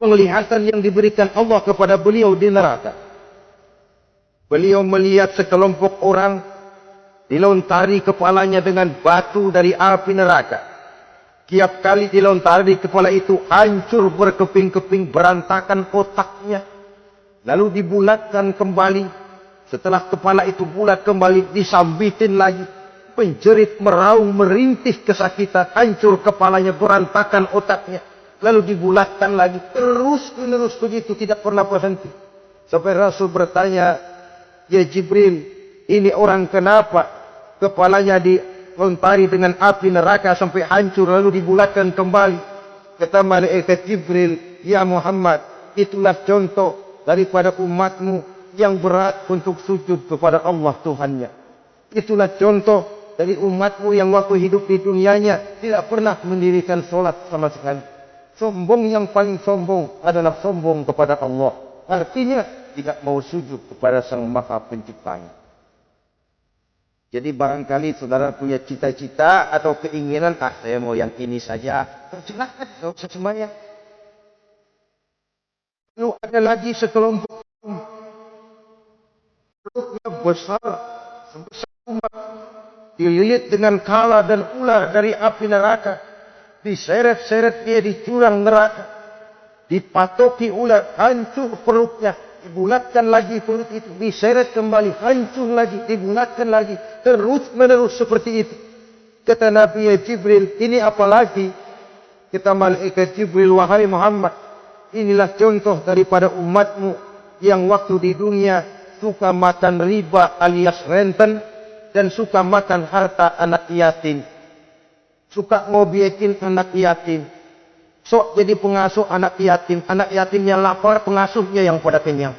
penglihatan yang diberikan Allah kepada beliau di neraka. Beliau melihat sekelompok orang dilontari kepalanya dengan batu dari api neraka. Tiap kali dilontari kepala itu hancur berkeping-keping, berantakan otaknya. Lalu dibulatkan kembali. Setelah kepala itu bulat kembali, disambitin lagi. Penjerit meraung merintih kesakitan, hancur kepalanya, berantakan otaknya. Lalu dibulatkan lagi, terus menerus begitu, tidak pernah berhenti. Sampai Rasul bertanya, "Ya Jibril, ini orang kenapa kepalanya dilontari dengan api neraka sampai hancur lalu dibulatkan kembali?" Kata malaikat Jibril, "Ya Muhammad, itulah contoh daripada umatmu yang berat untuk sujud kepada Allah Tuhannya. Itulah contoh dari umatmu yang waktu hidup di dunianya tidak pernah mendirikan solat sama sekali. Sombong yang paling sombong adalah sombong kepada Allah. Artinya tidak mau sujud kepada Sang Maha Penciptanya." Jadi barangkali saudara punya cita-cita atau keinginan, saya mau yang ini saja. Silahkan, tidak usah sembahyang. Lalu ada lagi sekelompok perutnya besar, sebesar umat, dililit dengan kala dan ular dari api neraka. Diseret-seret dia di jurang neraka. Dipatoki ular, hancur perutnya. Dibulatkan lagi perut itu, diseret kembali, hancur lagi, dibulatkan lagi, terus menerus seperti itu. Kata Nabi Jibril, "Ini apa lagi?" Kata malaikat Jibril, "Wahai Muhammad, inilah contoh daripada umatmu yang waktu di dunia suka makan riba alias renten dan suka makan harta anak yatim. Suka ngobiekin anak yatim. Sok jadi pengasuh anak yatimnya lapar, pengasuhnya yang pada kenyang."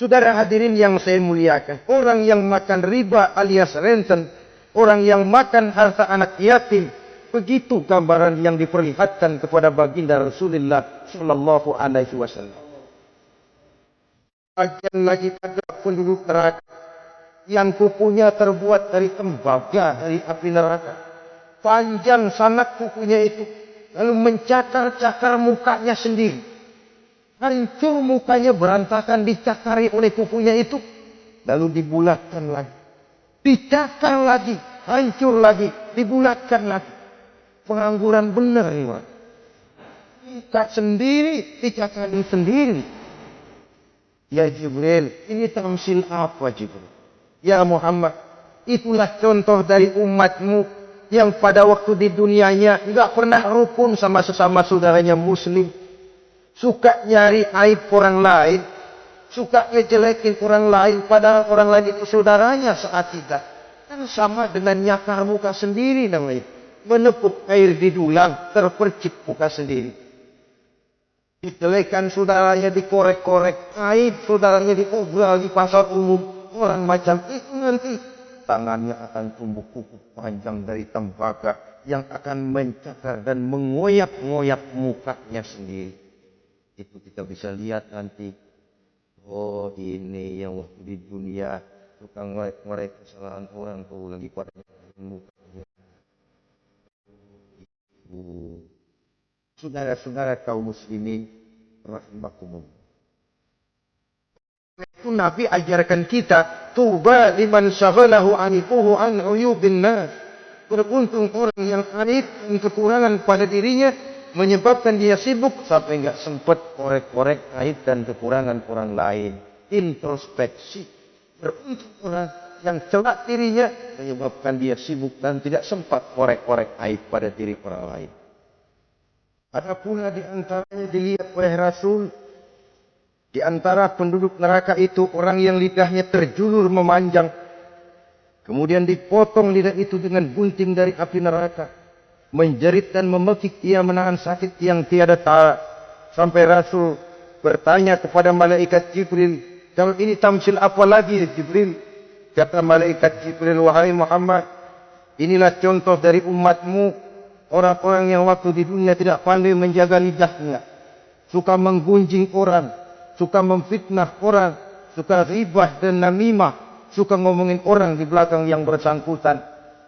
Saudara hadirin yang saya muliakan, orang yang makan riba alias renten, orang yang makan harta anak yatim, begitu gambaran yang diperlihatkan kepada baginda Rasulullah sallallahu alaihi wasallam. Bagian lagi ada penduduk neraka yang kukunya terbuat dari tembaga dari api neraka. Panjang sangat kukunya itu. Lalu mencakar-cakar mukanya sendiri. Hancur mukanya, berantakan, dicakari oleh kukunya itu. Lalu dibulatkan lagi. Dicakar lagi. Hancur lagi. Dibulatkan lagi. Pengangguran benar ini, Pak. Ikat sendiri, dicakarin sendiri. Ya Jibril, ini tamsil apa Jibril? Ya Muhammad, itulah contoh dari umatmu yang pada waktu di dunianya enggak pernah rukun sama sesama saudaranya muslim. Suka nyari aib orang lain. Suka ngejelekin orang lain, padahal orang lain itu saudaranya saat tidak. Kan sama dengan nyakar muka sendiri namanya. Menepuk air di dulang, terpercik muka sendiri. Dijelekan saudaranya, dikorek-korek. Aib saudaranya diobrol di pasar umum. Orang macam itu nanti tangannya akan tumbuh kuku panjang dari tembaga yang akan mencakar dan mengoyak-ngoyak mukanya sendiri. Itu kita bisa lihat nanti. Oh, ini yang waktu di dunia suka ngorek-ngorek kesalahan orang tuh lagi pada mukanya. Saudara-saudara kaum muslimin rahimakumullah. Itu Nabi ajarkan kita, tuba liman syaghalahu anifuhu an uyubin nas. Beruntung orang yang aib dan kekurangan pada dirinya menyebabkan dia sibuk sampai enggak sempat korek-korek aib dan kekurangan orang lain. Introspeksi. Beruntung orang yang celak dirinya menyebabkan dia sibuk dan tidak sempat korek-korek aib pada diri orang lain. Ada pula di antaranya dilihat oleh Rasul. Di antara penduduk neraka itu orang yang lidahnya terjulur memanjang. Kemudian dipotong lidah itu dengan gunting dari api neraka. Menjerit dan memekik ia menahan sakit yang tiada tara. Sampai Rasul bertanya kepada malaikat Jibril, "Kalau ini tamsil apa lagi Jibril?" Kata malaikat Jibril, "Wahai Muhammad, inilah contoh dari umatmu. Orang-orang yang waktu di dunia tidak pandai menjaga lidahnya. Suka menggunjing orang. Suka memfitnah orang, suka ribah dan namimah, suka ngomongin orang di belakang yang bersangkutan.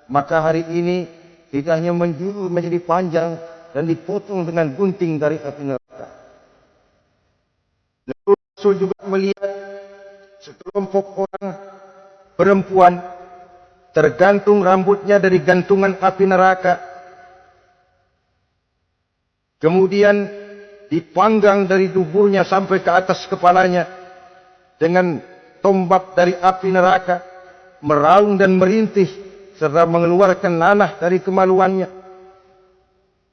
Maka hari ini lidahnya menjulur menjadi panjang, dan dipotong dengan gunting dari api neraka. Lalu Rasul juga melihat sekelompok orang perempuan tergantung rambutnya dari gantungan api neraka. Kemudian dipanggang dari tubuhnya sampai ke atas kepalanya dengan tombak dari api neraka, meraung dan merintih serta mengeluarkan nanah dari kemaluannya.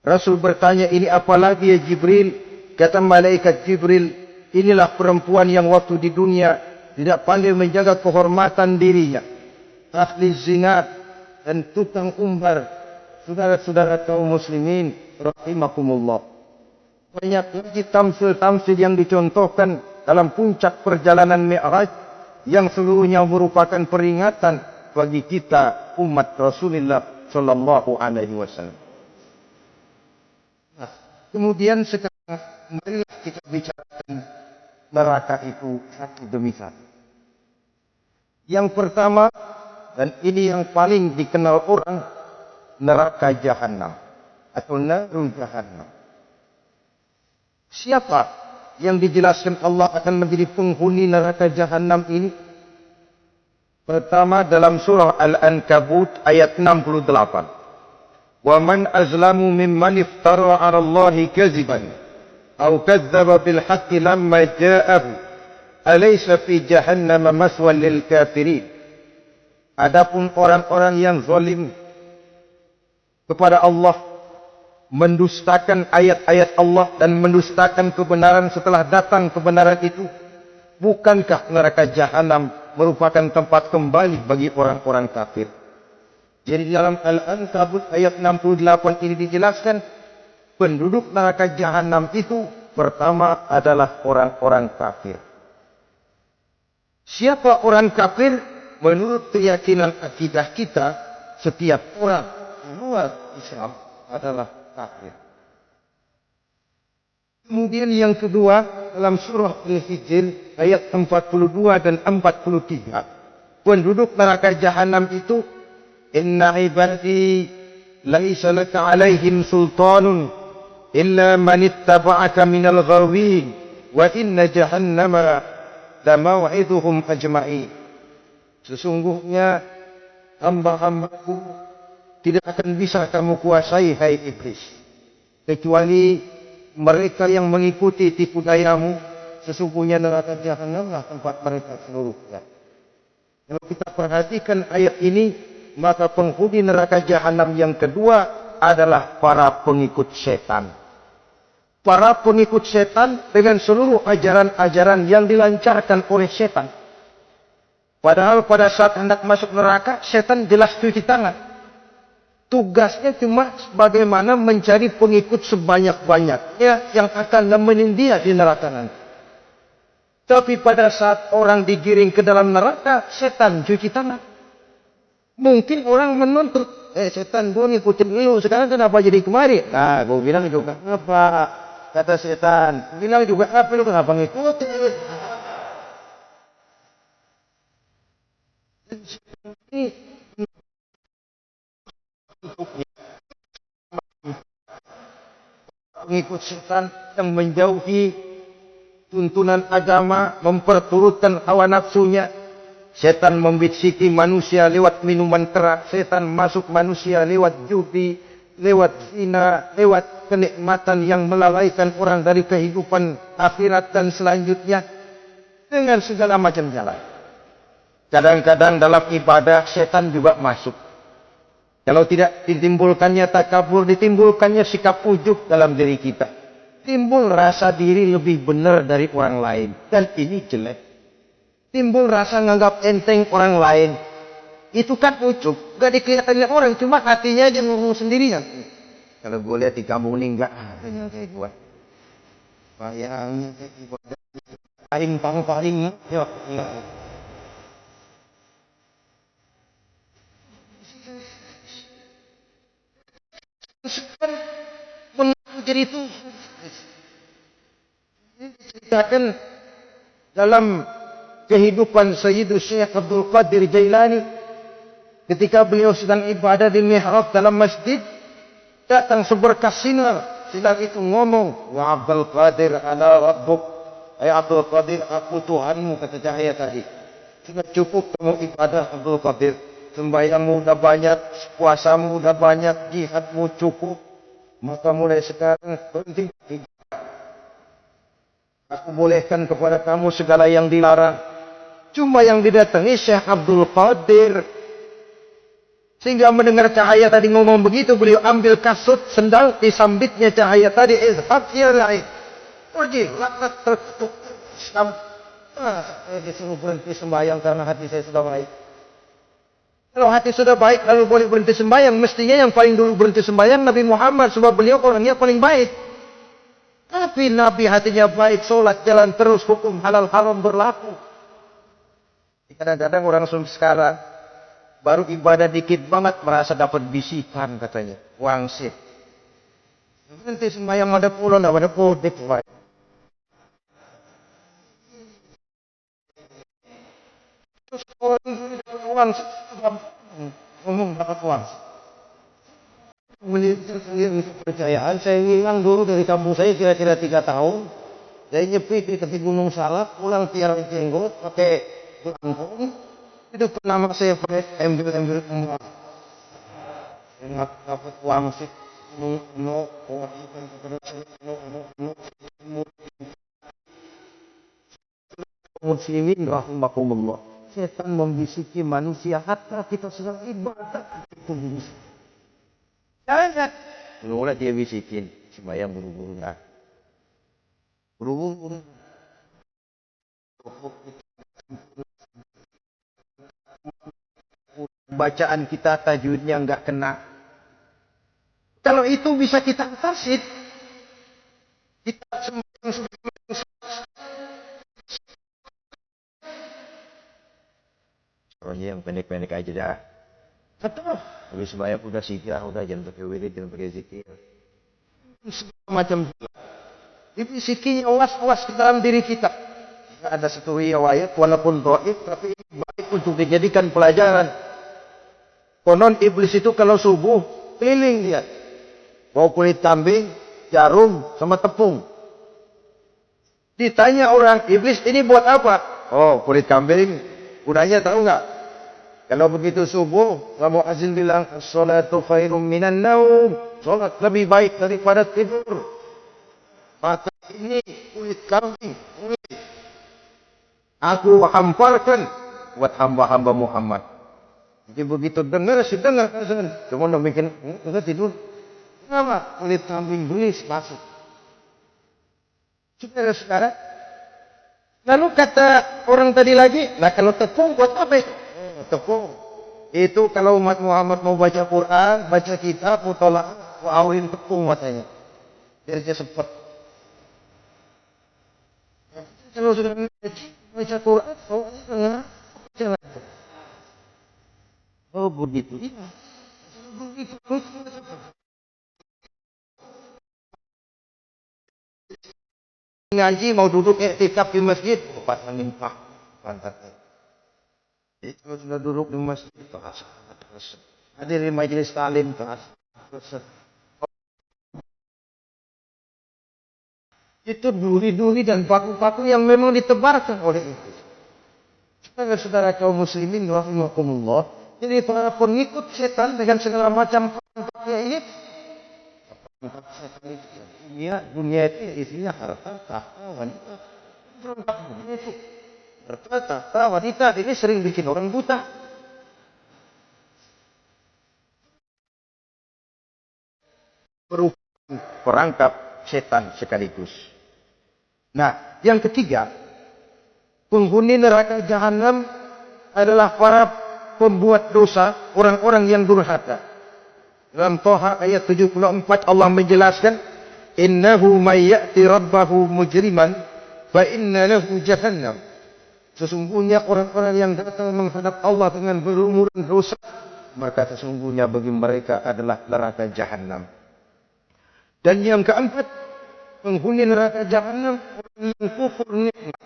Rasul bertanya, ini apa lagi ya Jibril? Kata malaikat Jibril, inilah perempuan yang waktu di dunia tidak pandai menjaga kehormatan dirinya, ahli zina dan tukang umbar. Saudara-saudara kaum muslimin rahimakumullah, banyak lagi tamsil-tamsil yang dicontohkan dalam puncak perjalanan Mi'raj yang seluruhnya merupakan peringatan bagi kita umat Rasulullah sallallahu alaihi wasallam. Nah, kemudian sekarang marilah kita bicarakan neraka itu satu demi satu. Yang pertama, dan ini yang paling dikenal orang, neraka Jahannam atau Narul Jahannam. Siapa yang dijelaskan Allah akan menjadi penghuni neraka Jahannam ini? Pertama dalam surah Al-Ankabut ayat 68. Wa man azlamu mimman iftara 'ala Allahi kadziban aw kadzdzaba bil haqqi lamma ja'ahu alaysa fi jahannam maswan lil kafirin. Adapun orang-orang yang zalim kepada Allah, mendustakan ayat-ayat Allah dan mendustakan kebenaran setelah datang kebenaran itu, bukankah neraka Jahannam merupakan tempat kembali bagi orang-orang kafir? Jadi dalam Al-Ankabut ayat 68 ini dijelaskan, penduduk neraka Jahannam itu pertama adalah orang-orang kafir. Siapa orang kafir? Menurut keyakinan akidah kita, setiap orang luar Islam adalah kafir. Kemudian yang kedua dalam surah Al-Hijr ayat 42 dan 43, penduduk neraka Jahannam itu, inna ibadi laisa laka alaihim sultanun illa man ittaba'aka minal ghawin wa inna jahannama la maw'iduhum ajma'in. Sesungguhnya hamba-hambaku tidak akan bisa kamu kuasai, hai iblis, kecuali mereka yang mengikuti tipu dayamu. Sesungguhnya neraka Jahannamlah tempat mereka seluruhnya. Kalau kita perhatikan ayat ini, maka penghuni neraka Jahannam yang kedua adalah para pengikut setan. Para pengikut setan dengan seluruh ajaran-ajaran yang dilancarkan oleh setan. Padahal pada saat hendak masuk neraka, setan jelas cuci tangan. Tugasnya cuma bagaimana mencari pengikut sebanyak-banyaknya yang akan nemenin dia di neraka nanti. Tapi pada saat orang digiring ke dalam neraka, setan cuci tangan. Mungkin orang menuntut, setan gue ngikutin lu, sekarang kenapa jadi kemari? Nah, gue bilang juga, apa? Kata setan, bilang juga, apa lu kenapa ngikutin? Pengikut setan yang menjauhi tuntunan agama, memperturutkan hawa nafsunya. Setan membisiki manusia lewat minuman keras, setan masuk manusia lewat judi, lewat zina, lewat kenikmatan yang melalaikan orang dari kehidupan akhirat dan selanjutnya, dengan segala macam jalan. Kadang-kadang dalam ibadah setan juga masuk. Kalau tidak ditimbulkannya takabur, ditimbulkannya sikap ujub dalam diri kita. Timbul rasa diri lebih benar dari orang lain. Dan ini jelek. Timbul rasa menganggap enteng orang lain. Itu kan ujub. Gak dikelihatannya orang, cuma hatinya aja ngomong sendirian. Kalau gue lihat di kampung ini enggak ada yang kayak gue. Bayangnya kayak ibadah. Paling. Yuk. Jadi itu diceritakan dalam kehidupan Sayyidul Syekh Abdul Qadir Jailani ketika beliau sedang ibadah di mihrab dalam masjid, datang seberkas sinar. Sinar itu ngomong, wa Abdul Qadir ana rabbuk. Abdul Qadir, aku Tuhanmu, kata cahaya tadi. Sudah cukup kamu ibadah Abdul Qadir. Sembahyangmu udah banyak, puasamu udah banyak, jihadmu cukup. Maka mulai sekarang berhenti. Aku bolehkan kepada kamu segala yang dilarang. Cuma yang didatangi Syekh Abdul Qadir. Sehingga mendengar cahaya tadi ngomong begitu, beliau ambil kasut, sendal, disambitnya cahaya tadi. Izhab ilaih. Pergi, lakat tertutup. Disuruh berhenti sembahyang karena hati saya sudah baik. Kalau hati sudah baik, lalu boleh berhenti sembahyang. Mestinya yang paling dulu berhenti sembahyang Nabi Muhammad. Sebab beliau orangnya paling baik. Tapi Nabi hatinya baik, sholat jalan terus, hukum halal haram berlaku. Kadang-kadang orang sekarang baru ibadah dikit banget merasa dapat bisikan katanya. Wangsit. Nanti sembahyang ada pulau, ada podik. Terus orang ngomong dapat wangsit. Melihat kepercayaan, saya hilang dulu dari kampung saya kira-kira 3 tahun. Saya nyepi di tepi Gunung Salak, pulang tiang jenggot, pakai belangkong. Itu nama saya pakai ambil uang. Ingat dapat wangsit. Muslimin rahimakumullah. Setan membisiki manusia hatta kita sedang ibadah. Jangan. Mula dia bisikin sembahyang buru-buru nah. Buru-buru. Bacaan kita tajwidnya enggak kena. Kalau itu bisa kita atasin. Kita sembahyang yang pendek-pendek aja dah. Betul. Habis sembahyang udah zikir, udah jangan pakai wirid, jangan pakai zikir. Macam itu zikirnya awas di dalam diri kita. Ada satu riwayat walaupun dhaif tapi baik untuk dijadikan pelajaran. Konon iblis itu kalau subuh keliling dia. Bawa kulit kambing, jarum sama tepung. Ditanya orang, iblis ini buat apa? Oh, kulit kambing. Gunanya tahu enggak? Kalau begitu subuh, Abu Azim bilang, "As-salatu khairum minan naum." Salat lebih baik daripada tidur. Maka ini kulit kambing, aku hamparkan buat hamba-hamba Muhammad. Jadi begitu dengar, cuma nak bikin tidur. Kenapa? Kulit kambing belis masuk. Saudara-saudara. Lalu kata orang tadi lagi, nah kalau tepung buat apa itu? Tepung. Itu kalau umat Muhammad mau baca Quran, baca kitab, mutolak, awin tepung matanya. Biar dia sempat. Kalau sudah baca Quran, oh begitu. Ngaji mau duduk iktikaf di masjid, cepat menimpah pantatnya. Itu sudah duduk di masjid terasa. Hadir di majelis taklim terasa. Itu duri-duri dan paku-paku yang memang ditebarkan oleh itu. Saudara kaum muslimin rahimakumullah. Jadi para pengikut setan dengan segala macam pakai ini. Dunia itu isinya harta, tahta, wanita. Harta, tahta, wanita ini sering bikin orang buta. Perangkap setan sekaligus. Nah, yang ketiga, penghuni neraka jahanam adalah para pembuat dosa, orang-orang yang durhaka. Dalam Thaha ayat 74 Allah menjelaskan, "Innahu may ya'ti rabbahu mujriman fa inna lahu jahannam." Sesungguhnya orang-orang yang datang menghadap Allah dengan berumuran dosa, maka sesungguhnya bagi mereka adalah neraka jahanam. Dan yang keempat, penghuni neraka jahanam orang yang kufur nikmat.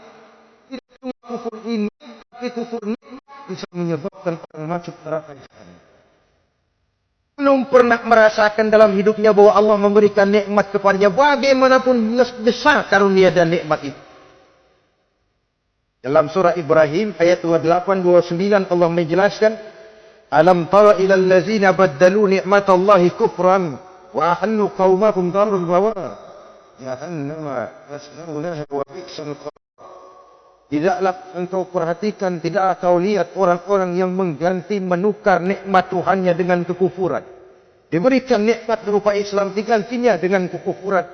Tidak cuma kufur ini, tapi kufur nikmat bisa menyebabkan orang masuk neraka jahanam. Belum belum pernah merasakan dalam hidupnya bahwa Allah memberikan nikmat kepadanya, bagaimanapun besar karunia dan nikmat itu. Dalam surah Ibrahim ayat 28-29 Allah menjelaskan, alam tara ilal ladzina baddalu ni'matallahi kufran wa ahallu qaumahum darul bawar jahannama yaslaunaha wa bi'sal qarar. Tidaklah engkau perhatikan, tidaklah kau lihat orang-orang yang mengganti menukar nikmat Tuhannya dengan kekufuran. Diberikan nikmat berupa Islam, digantinya dengan kekufuran.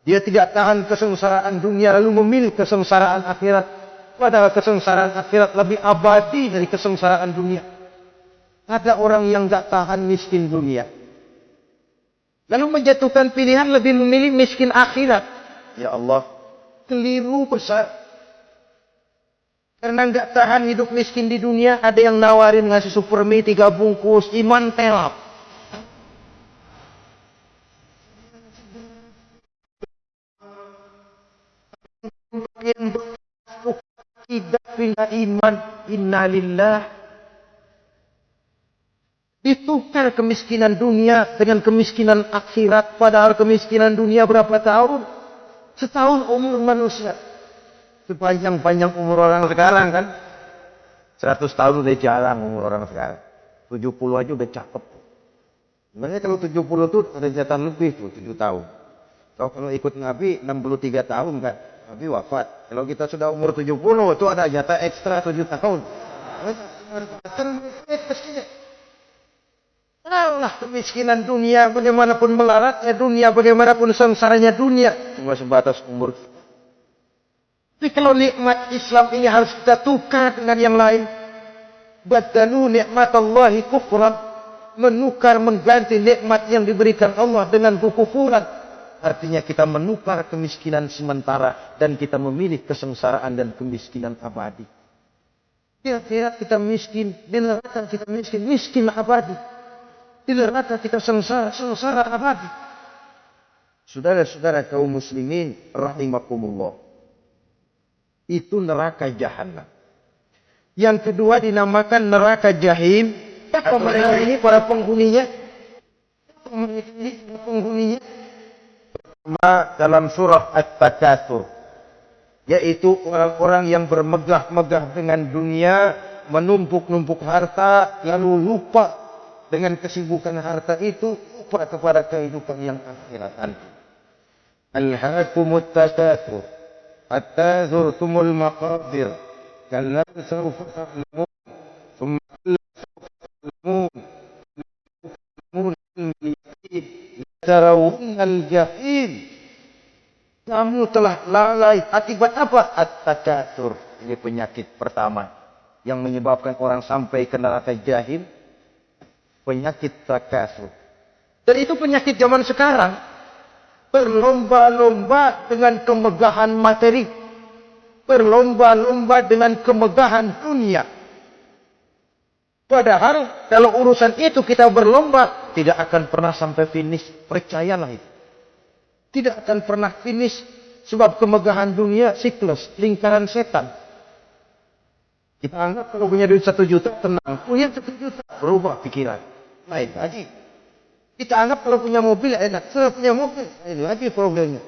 Dia tidak tahan kesengsaraan dunia lalu memilih kesengsaraan akhirat. Padahal kesengsaraan akhirat lebih abadi dari kesengsaraan dunia. Ada orang yang tak tahan miskin dunia, lalu menjatuhkan pilihan lebih memilih miskin akhirat. Ya Allah, keliru besar. Karena enggak tahan hidup miskin di dunia, ada yang nawarin ngasih supermi 3 bungkus, iman telap. Tidak punya iman, innalillah. Ditukar kemiskinan dunia dengan kemiskinan akhirat. Padahal kemiskinan dunia berapa tahun? Setahun umur manusia. Sepanjang-panjang umur orang sekarang kan. 100 tahun udah jarang umur orang sekarang. 70 aja udah cakep. Sebenarnya kalau 70 itu ada jatah lebih tuh, 7 tahun. Kalau ikut Nabi 63 tahun kan. Nabi wafat. Kalau kita sudah umur 70 itu ada jatah ekstra 7 tahun. Tahulah kemiskinan dunia, bagaimanapun melaratnya dunia, bagaimanapun sengsaranya dunia, cuma sebatas umur. Tapi kalau nikmat Islam ini harus kita tukar dengan yang lain. Badalu nikmatallahi kufran, menukar, mengganti nikmat yang diberikan Allah dengan kekufuran. Artinya kita menukar kemiskinan sementara dan kita memilih kesengsaraan dan kemiskinan abadi. Kira-kira kita miskin, di neraka kita miskin, miskin abadi. Di neraka kita sengsara, sengsara abadi. Saudara-saudara kaum muslimin rahimakumullah. Itu neraka jahanam. Yang kedua dinamakan neraka jahim. Apa mereka ini para penghuninya? Penghuninya dalam surah At-Takatsur, yaitu orang-orang yang bermegah-megah dengan dunia, menumpuk-numpuk harta, lalu lupa dengan kesibukan harta itu, lupa kepada kehidupan yang akhirat nanti. Alhaakumut takatsur hatta zurtumul maqabir kalla sawfa ta'lamun thumma ta'lamun tarawunnal jahim. Kamu telah lalai akibat apa? At-takatsur. Ini penyakit pertama yang menyebabkan orang sampai ke neraka jahim. Penyakit takatsur. Dan itu penyakit zaman sekarang. Berlomba-lomba dengan kemegahan materi. Berlomba-lomba dengan kemegahan dunia. Padahal kalau urusan itu kita berlomba, tidak akan pernah sampai finish. Percayalah itu. Tidak akan pernah finish. Sebab kemegahan dunia siklus, lingkaran setan. Kita anggap kalau punya duit 1 juta tenang. Punya 1 juta berubah pikiran. Lain lagi. Kita anggap kalau punya mobil enak. Kalau punya mobil, lain lagi problemnya.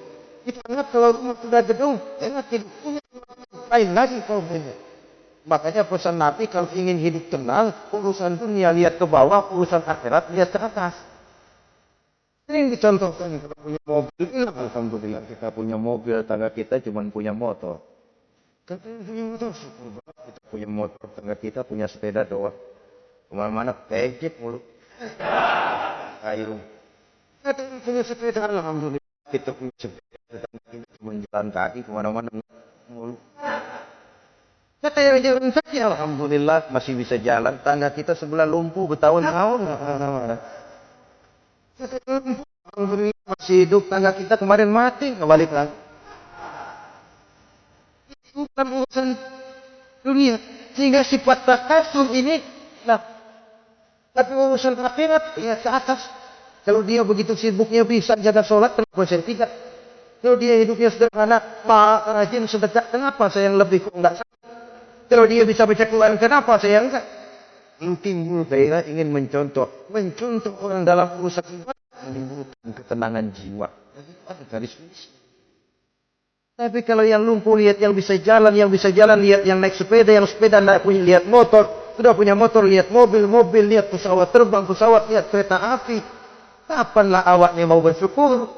Kita anggap kalau rumah sudah gedung, enak hidup. Punya lain lagi problemnya. Makanya pesan Nabi kalau ingin hidup tenang, urusan dunia lihat ke bawah, urusan akhirat lihat ke atas. Sering dicontohkan kalau punya mobil, alhamdulillah kita punya mobil, tangga kita cuma punya motor. Kita punya motor, syukur banget kita punya motor, tangga kita punya sepeda doang. Kemana-mana pejit mulu. Ayo. Kita punya sepeda, alhamdulillah kita punya sepeda, kita cuma jalan kaki kemana-mana mulu. Kata yang jalan kaki, alhamdulillah masih bisa jalan. Tangga kita sebelah lumpuh bertahun-tahun. Alhamdulillah masih hidup. Tangga kita kemarin mati, kembali lagi. Itu bukan urusan dunia. Sehingga sifat takatsur ini, nah, tapi urusan akhirat ya ke atas. Kalau dia begitu sibuknya bisa jaga sholat, kenapa saya tidak? Kalau dia hidupnya sederhana, rajin sedekah, kenapa saya yang lebih kok enggak? Kalau dia bisa baca Quran, kenapa saya enggak? timbul gairah ingin mencontoh orang dalam urusan ibadah, menimbulkan ketenangan jiwa. Ada garis finish. Tapi kalau yang lumpuh lihat yang bisa jalan, lihat yang naik sepeda, yang sepeda naik punya lihat motor, sudah punya motor lihat mobil, lihat pesawat terbang, lihat kereta api. Kapanlah awaknya mau bersyukur?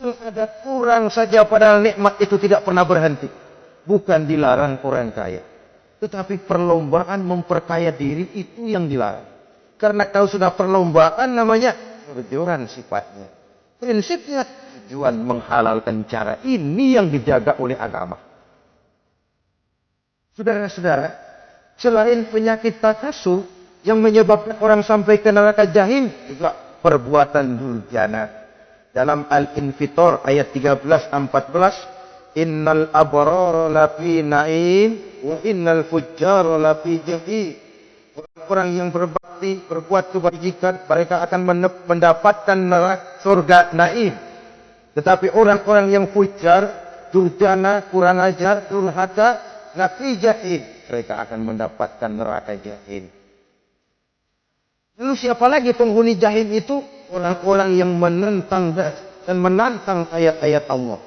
Ada kurang saja padahal nikmat itu tidak pernah berhenti. Bukan dilarang orang kaya, tetapi perlombaan memperkaya diri itu yang dilarang. Karena kalau sudah perlombaan namanya kejujuran sifatnya. Prinsipnya tujuan menghalalkan cara ini yang dijaga oleh agama. Saudara-saudara, selain penyakit takasur yang menyebabkan orang sampai ke neraka jahim, juga perbuatan durjana. Dalam Al-Infitor ayat 13-14, innal abrara lafi na'im wa innal fujjara lafi jahim. Orang yang berbakti, berbuat kebajikan, mereka akan mendapatkan neraka surga naim. Tetapi orang-orang yang fujar, durjana, kurang ajar, durhaka, lafi jahim, mereka akan mendapatkan neraka jahim. Lalu siapa lagi penghuni jahim itu? Orang-orang yang menentang dan menantang ayat-ayat Allah.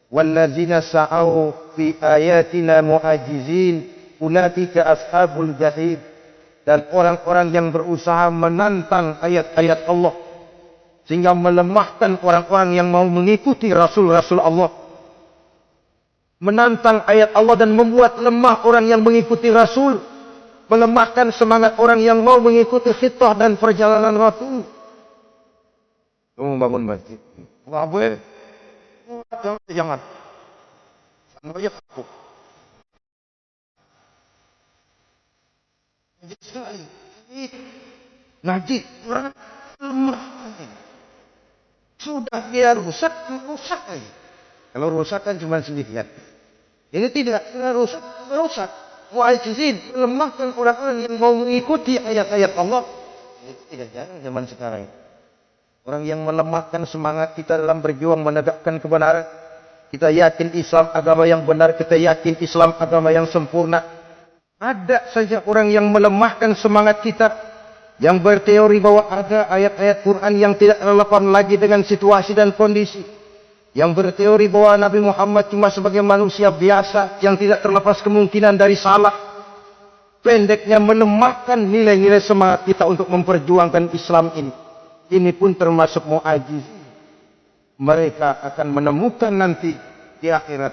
Walladzina sa'au fi ayatina mu'ajizin ulaika ashabul jahim. Dan orang-orang yang berusaha menantang ayat-ayat Allah sehingga melemahkan orang-orang yang mau mengikuti rasul-rasul Allah. Menantang ayat Allah dan membuat lemah orang yang mengikuti rasul, melemahkan semangat orang yang mau mengikuti khitbah dan perjalanan rasul. Bangun masjid. Enggak boleh. Jangan. Sampai kapok. Ngaji orang lemah. Sudah dia rusak. Kalau rusak kan cuma sedikit. Ini tidak rusak. Mu'ajizin, melemahkan orang-orang yang mau mengikuti ayat-ayat Allah. Itu tidak jarang zaman sekarang. Orang yang melemahkan semangat kita dalam berjuang menegakkan kebenaran. Kita yakin Islam agama yang benar. Kita yakin Islam agama yang sempurna. Ada saja orang yang melemahkan semangat kita. Yang berteori bahwa ada ayat-ayat Quran yang tidak relevan lagi dengan situasi dan kondisi. Yang berteori bahwa Nabi Muhammad cuma sebagai manusia biasa. Yang tidak terlepas kemungkinan dari salah. Pendeknya melemahkan nilai-nilai semangat kita untuk memperjuangkan Islam ini. Ini pun termasuk mu'ajiz. Mereka akan menemukan nanti di akhirat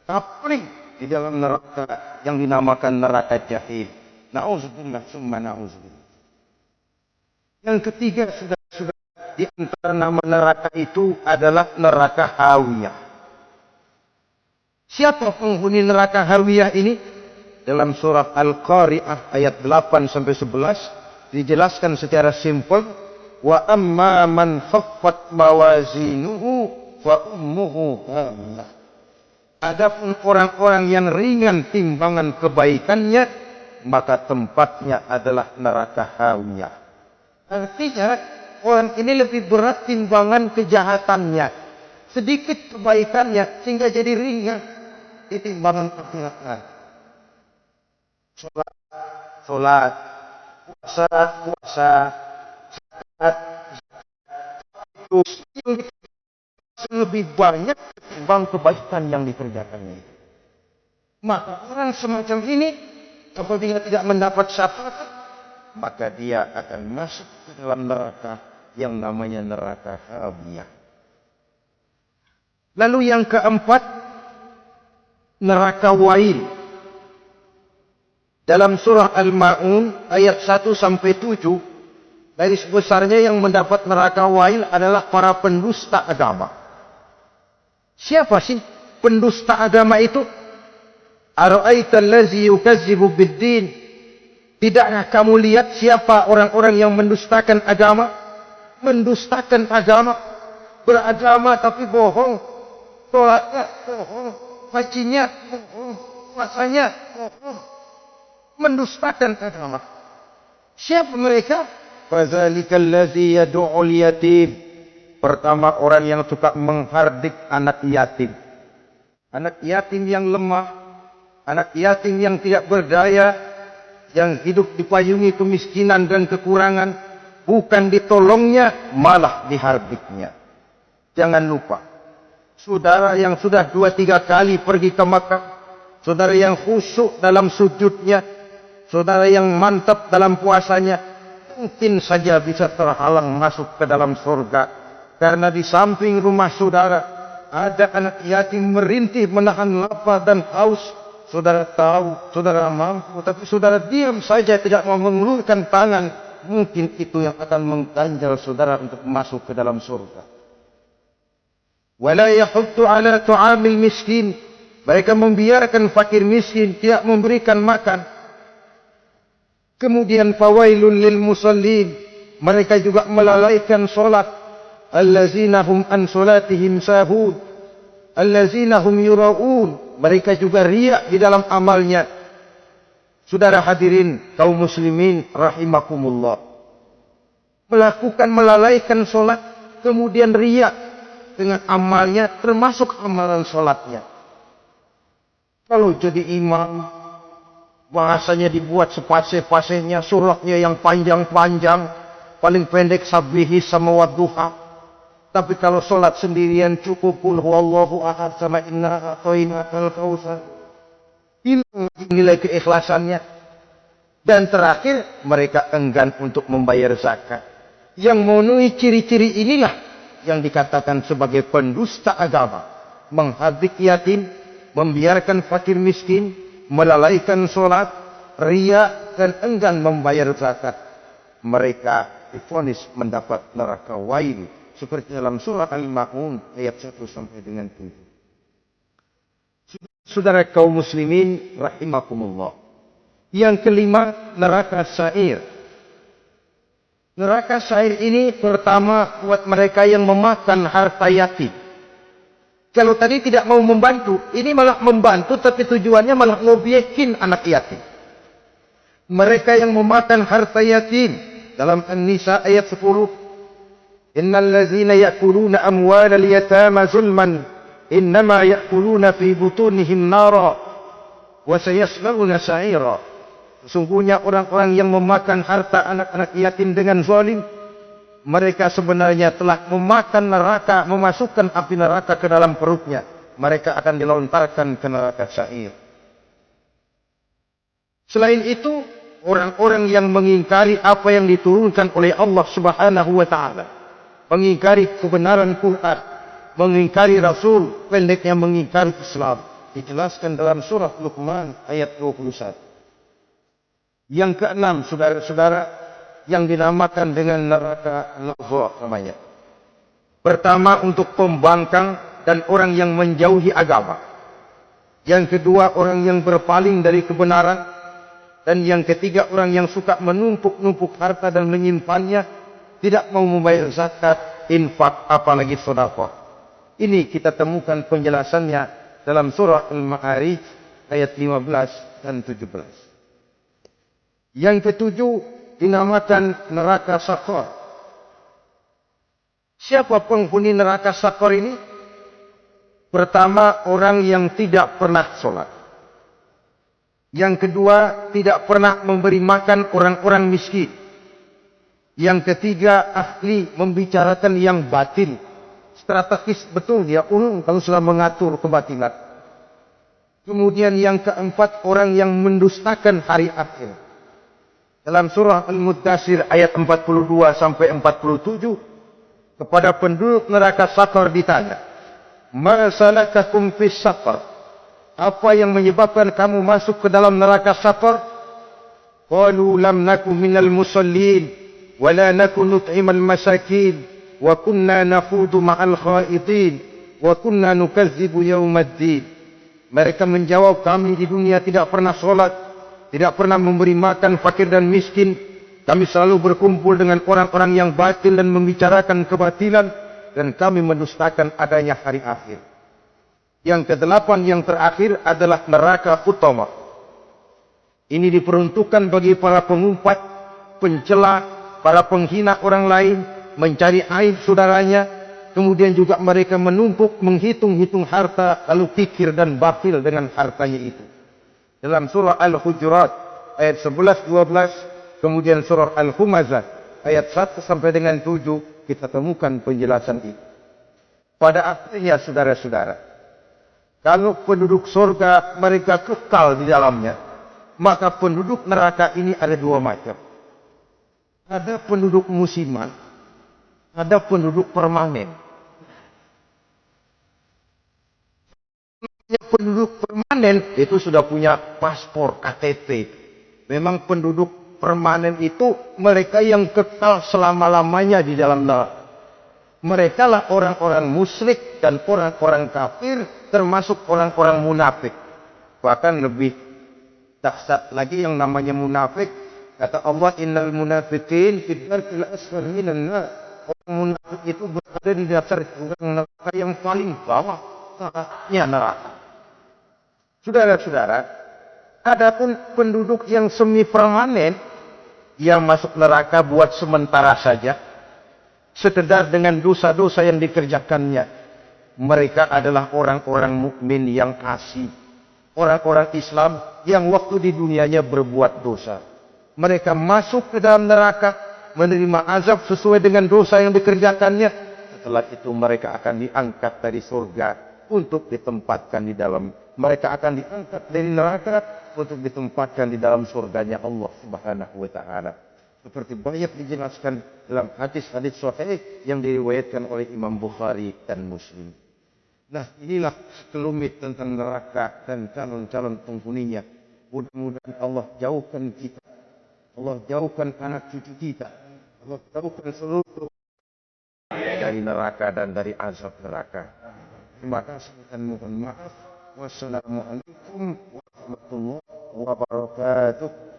kapling di dalam neraka yang dinamakan neraka jahim. Na'udzubillah summa na'udzubillah. Yang ketiga sudah di antara nama neraka itu adalah neraka hawiyah. Siapa penghuni neraka hawiyah ini? Dalam surah Al-Qari'ah ayat 8-11 dijelaskan secara simpel. Wa amma man khaffat mawazinuhu fa ummuhu hawiyah. Adapun orang-orang yang ringan timbangan kebaikannya, maka tempatnya adalah neraka hawiyah. Artinya orang ini lebih berat timbangan kejahatannya, sedikit kebaikannya sehingga jadi ringan di timbangan kejahatannya. Salat, puasa, itu lebih banyak ketimbang kebaikan yang dikerjakannya. Maka orang semacam ini apabila tidak mendapat syafaat, maka dia akan masuk ke dalam neraka yang namanya neraka hawiyah. Lalu yang keempat, neraka wail. Dalam surah Al-Ma'un ayat 1-7, garis besarnya yang mendapat neraka wail adalah para pendusta agama. Siapa sih pendusta agama itu? Ara'aita allazi yukazzibu bid-din. Tidakkah kamu lihat siapa orang-orang yang mendustakan agama? Mendustakan agama. Beragama tapi bohong. Sholatnya bohong. Hajinya bohong. Puasanya bohong. Mendustakan agama. Siapa mereka? Fadzalikal ladzi yad'ul yatim. Pertama orang yang suka menghardik anak yatim. Anak yatim yang lemah, anak yatim yang tidak berdaya, yang hidup dipayungi kemiskinan dan kekurangan, bukan ditolongnya, malah diharbiknya. Jangan lupa, saudara yang sudah 2-3 kali pergi ke Makkah, saudara yang khusyuk dalam sujudnya, saudara yang mantap dalam puasanya, mungkin saja bisa terhalang masuk ke dalam surga. Karena di samping rumah saudara ada anak yatim merintih menahan lapar dan haus. Saudara tahu, saudara mampu, tapi saudara diam saja, tidak mau mengulurkan tangan. Mungkin itu yang akan mengganjal saudara untuk masuk ke dalam surga. Wala yahuddu ala tu'amil miskin. Mereka membiarkan fakir miskin, tidak memberikan makan. Kemudian fawailun lil musallin. Mereka juga melalaikan solat. Allazina hum an solatihim sahud. Allazina hum yura'un. Mereka juga riak di dalam amalnya. Saudara hadirin kaum muslimin rahimakumullah. Melakukan melalaikan solat, kemudian riak dengan amalnya, termasuk amalan solatnya. Kalau jadi imam, bahasanya dibuat sepasih-pasihnya, suratnya yang panjang-panjang, paling pendek sabihi sama wadduha. Tapi kalau solat sendirian cukup qul huwallahu ahad sama inna a'tainakal kautsar. Hilang nilai keikhlasannya. Dan terakhir, mereka enggan untuk membayar zakat. Yang memenuhi ciri-ciri inilah yang dikatakan sebagai pendusta agama. Menghardik yatim, membiarkan fakir miskin, melalaikan solat, riya, dan enggan membayar zakat. Mereka divonis mendapat neraka wail. Seperti dalam surah Al-Ma'un ayat 1 sampai dengan 7. Saudara kaum muslimin rahimakumullah. Yang kelima, neraka sa'ir. Neraka sa'ir ini pertama buat mereka yang memakan harta yatim. Kalau tadi tidak mau membantu, ini malah membantu tapi tujuannya malah ngobyekin anak yatim. Mereka yang memakan harta yatim dalam An-Nisa ayat 10. Innal ladzina ya'kuluna amwalal yatama zulman innama ya'kuluna fi butunihim nara wa sayaslawna sa'ira. Sesungguhnya orang-orang yang memakan harta anak-anak yatim dengan zalim, mereka sebenarnya telah memakan neraka, memasukkan api neraka ke dalam perutnya. Mereka akan dilontarkan ke neraka sa'ir. Selain itu, orang-orang yang mengingkari apa yang diturunkan oleh Allah Subhanahu wa taala, mengingkari kebenaran Quran, mengingkari Rasul, pendeknya mengingkari Islam, dijelaskan dalam surah Luqman ayat 21. Yang keenam, saudara-saudara, yang dinamakan dengan neraka Lahza namanya. Pertama, untuk pembangkang dan orang yang menjauhi agama. Yang kedua, orang yang berpaling dari kebenaran. Dan yang ketiga, orang yang suka menumpuk-numpuk harta dan menyimpannya, tidak mau membayar zakat, infak, apalagi sedekah. Ini kita temukan penjelasannya dalam surah Al-Ma'arij ayat 15 dan 17. Yang ketujuh dinamakan neraka Saqar. Siapa penghuni neraka Saqar ini? Pertama, orang yang tidak pernah sholat. Yang kedua, tidak pernah memberi makan orang-orang miskin. Yang ketiga, ahli membicarakan yang batil. Strategis betul dia kalau sudah mengatur kebatilan. Kemudian yang keempat, orang yang mendustakan hari akhir. Dalam surah Al-Muddatsir ayat 42 sampai 47, kepada penduduk neraka Saqar ditanya, "Ma salakakum fis saqar?" Apa yang menyebabkan kamu masuk ke dalam neraka Saqar? Qalu lam naku minal musallin wa la naku nut'imal masakin wa kunna nakhudu ma'al khaidin wa kunna nukadzibu yaumaddin. Mereka menjawab, kami di dunia tidak pernah sholat, tidak pernah memberi makan fakir dan miskin. Kami selalu berkumpul dengan orang-orang yang batil dan membicarakan kebatilan, dan kami mendustakan adanya hari akhir. Yang kedelapan, yang terakhir adalah neraka utama. Ini diperuntukkan bagi para pengumpat, pencela, para penghina orang lain, mencari aib saudaranya, kemudian juga mereka menumpuk, menghitung-hitung harta, lalu kikir dan bakhil dengan hartanya itu. dalam surah Al-Hujurat ayat 11, 12, kemudian surah Al-Humazah ayat 1 sampai dengan 7, kita temukan penjelasan ini. Pada akhirnya saudara-saudara, kalau penduduk surga mereka kekal di dalamnya, maka penduduk neraka ini ada dua macam. Ada penduduk musiman, ada penduduk permanen. Penduduk permanen itu sudah punya paspor KTP. Memang penduduk permanen itu mereka yang kekal selama-lamanya di dalam neraka. Mereka lah orang-orang musyrik dan orang-orang kafir, termasuk orang-orang munafik. Bahkan lebih dahsyat lagi yang namanya munafik. Kata Allah, innal munafiqin fi dzarkil asfali minan nar. Orang munafik itu berada di dasar neraka yang paling bawah, neraka neraka. Saudara-saudara, adapun penduduk yang semi permanen yang masuk neraka buat sementara saja, sekedar dengan dosa-dosa yang dikerjakannya, mereka adalah orang-orang mukmin yang asli, orang-orang Islam yang waktu di dunianya berbuat dosa. Mereka masuk ke dalam neraka, menerima azab sesuai dengan dosa yang dikerjakannya. Setelah itu mereka akan diangkat dari surga untuk ditempatkan di dalam. Mereka akan diangkat dari neraka untuk ditempatkan di dalam surganya Allah Subhanahu wa taala. Seperti banyak dijelaskan dalam hadis-hadis sahih yang diriwayatkan oleh Imam Bukhari dan Muslim. Nah, inilah sekelumit tentang neraka dan calon-calon penghuninya. Mudah-mudahan Allah jauhkan kita, Allah jauhkan anak cucu kita, Allah jauhkan seluruh dari neraka dan dari azab neraka. Terima kasih dan mohon maaf. Wassalamualaikum warahmatullahi wabarakatuh.